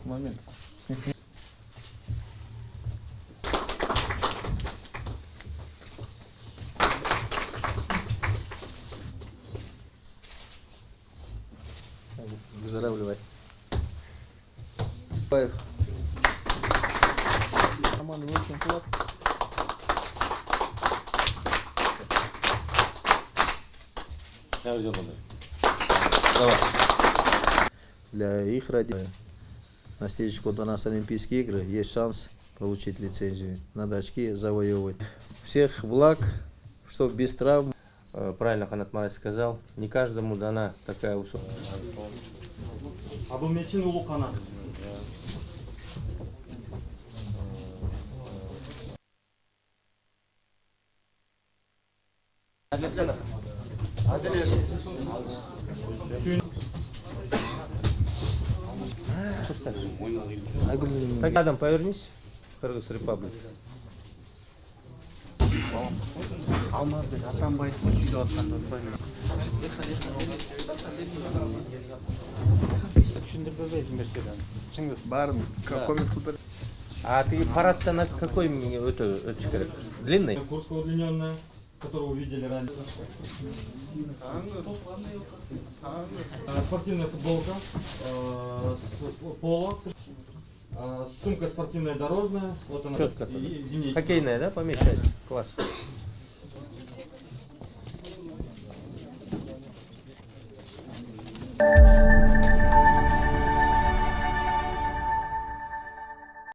момент. Выздоравливай. Роман, вы очень плохо. Давай. Для их родителей. На следующий год у нас Олимпийские игры. Есть шанс получить лицензию. Надо очки завоевывать. Всех благ, чтобы без травм. Правильно Ханат Малай сказал, не каждому дана такая услуга. А бұл мечін ұлы қанат. Так, рядом повернись, Кыргыз Республика. Алмазбек Атамбаев сүйде атқанда Барын, коммент. А ты парад-то на какой өтіш керек? Длинный? Куртка удлиненная, которую вы видели ранее. Спортивная футболка, поло, сумка спортивная дорожная. Вот она. Четко. И зимние. Хоккейная, да, помещать? Класс. Thank you.